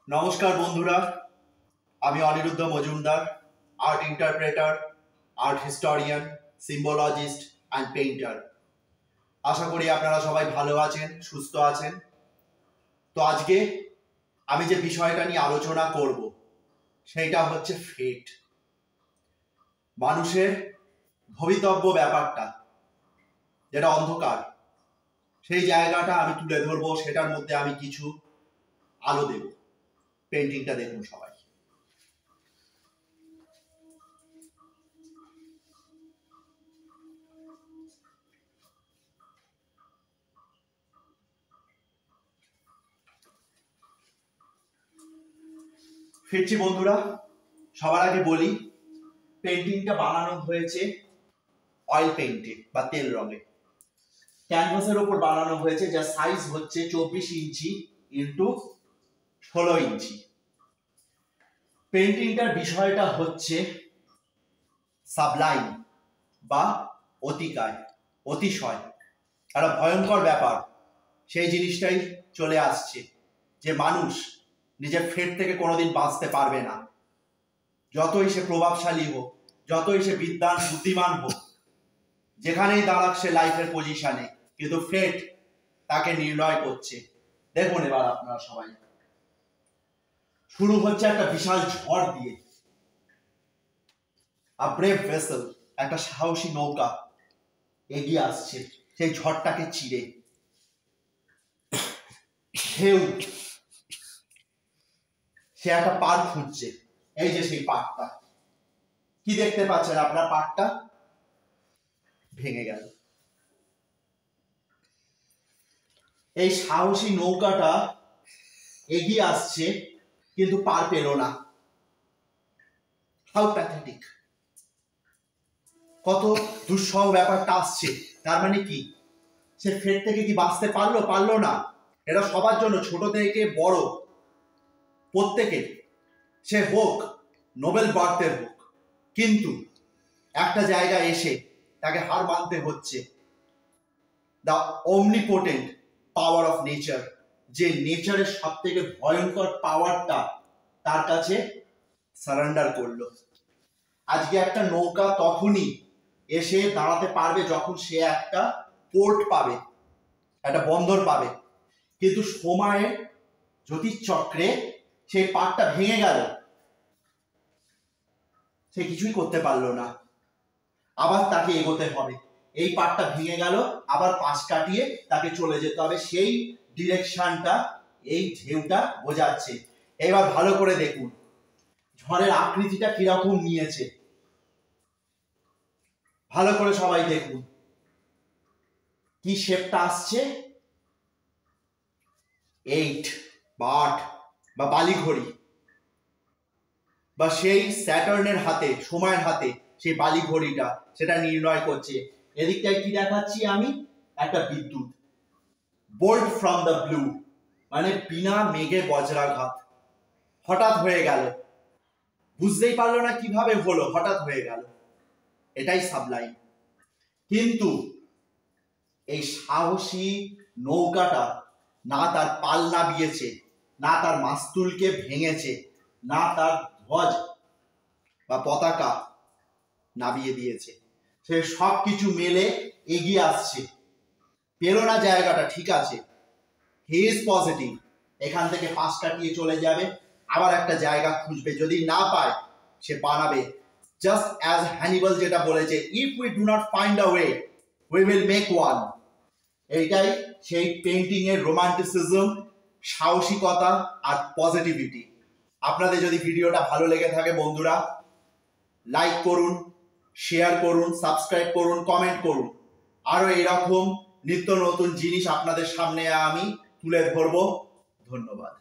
নমস্কার বন্ধুরা, আমি Aniruddha Majumdar, art interpreter, art historian, symbologist and painter. আশা করি আপনারা সবাই ভালো আছেন, সুস্থ আছেন। তো আজকে আমি যে বিষয়টা নিয়ে আলোচনা করব সেইটা হচ্ছে ফেট। মানুষের ভবিতব্য ব্যাপারটা, যেটা অন্ধকার, সেই জায়গাটা আমি তুলে ধরবো, সেটার মধ্যে আমি কিছু আলো দেব। পেন্টিংটা দেখুন সবাই। ফিরছি বন্ধুরা, সবার আগে বলি পেন্টিংটা বানানো হয়েছে অয়েল পেইন্টে বা তেল রঙে। ক্যানভাসের উপর বানানো হয়েছে, যার সাইজ হচ্ছে 24 ইঞ্চি ইন্টু 16 ইঞ্চি। পেন্টিংটার বিষয়টা হচ্ছে সাবলাইম বা অতিকায়, অতিশয়, একটা ভয়ঙ্কর ব্যাপার। সেই জিনিসটাই চলে আসছে যে মানুষ নিজের ফেট থেকে কোনোদিন বাঁচতে পারবে না, যতই সে প্রভাবশালী হোক, যতই সে বিদ্বান বুদ্ধিমান হোক, যেখানেই দাঁড়াক সে লাইফের পজিশনে, কিন্তু ফেট তাকে নির্ণয় করছে। দেখুন এবার আপনারা সবাই, শুরু হচ্ছে একটা বিশাল ঝড় দিয়ে। আ ব্রেভ ভেসেল, একটা সাহসী নৌকা এগিয়ে আসছে সেই ঝড়টাকে চিরে। ঢেউ, সে একটা পার খুঁজছে। এই যে সেই পাড়টা, কি দেখতে পাচ্ছেন আপনার? পাড়টা ভেঙে গেল। এই সাহসী নৌকাটা এগিয়ে আসছে কিন্তু পার পেল না। হাউ প্যাথেটিক, কত দুঃসহ ব্যাপারটা আসছে। তার মানে কি সে ফের থেকে কি বাঁচতে পারলো না? এটা সবার জন্য, ছোট থেকে বড় প্রত্যেকের, সে হোক নোবেল বার্থের হোক, কিন্তু একটা জায়গায় এসে তাকে হার মানতে হচ্ছে। The omnipotent power of nature, যে নেচারের সব থেকে ভয়ঙ্কর পাওয়ারটা তার কাছে সারেন্ডার করলো। আজকে একটা নৌকা তখনই এসে দাঁড়াতে পারবে যখন সে একটা পোর্ট পাবে, একটা বন্দর পাবে, কিন্তু সময়ের জ্যোতিষচক্রে সেই পাড়টা ভেঙে গেল, সে কিছুই করতে পারলো না। আবার তাকে এগোতে হবে। এই পাড়টা ভেঙে গেল, আবার পাশ কাটিয়ে তাকে চলে যেতে হবে। সেই ডিরেকশনটা এই ঢেউটা বোঝাচ্ছে। এবার ভালো করে দেখুন ঝড়ের আকৃতিটা কিরকম নিয়েছে। ভালো করে সবাই দেখুন কি শেপটা আসছে। 8 বা 8 বা বালিঘড়ি, বা সেই স্যাটার্নের হাতে, সময়ের হাতে সেই বালিঘড়িটা সেটা নির্ণয় করছে। এদিকটায় কি দেখাচ্ছি আমি? একটা বিদ্যুৎ। বোল্ট ফ্রম দ্য ব্লু, মানে বিনা মেঘে বজ্রাঘাত। হঠাৎ হয়ে গেল, বুঝতেই পারলো না কিভাবে হলো, হঠাৎ হয়ে গেল। এটাই সাবলাইম। কিন্তু এই সাহসী নৌকাটা না তার পাল নাবিয়েছে, না তার মাস্তুলকে ভেঙেছে, না তার ধ্বজ বা পতাকা নাবিয়ে দিয়েছে। সে সব কিছু মেলে এগিয়ে আসছে। পেল না জায়গাটা, ঠিক আছে, হি ইজ পজিটিভ, এখান থেকে পাশ কাটিয়ে চলে যাবে, আবার একটা জায়গা খুঁজবে, যদি না পায় সে বানাবে। জাস্ট অ্যাজ হ্যানিবাল যেটা বলেছে, if we do not find a way we will make one. এইটাই সেই পেন্টিং এর রোমান্টিসিজম, সাহসিকতা আর পজিটিভিটি। আপনাদের যদি ভিডিওটা ভালো লেগে থাকে বন্ধুরা, লাইক করুন, শেয়ার করুন, সাবস্ক্রাইব করুন, কমেন্ট করুন। আরো এরকম নিত্য নতুন জিনিস আপনাদের সামনে আমি তুলে ধরবো। ধন্যবাদ।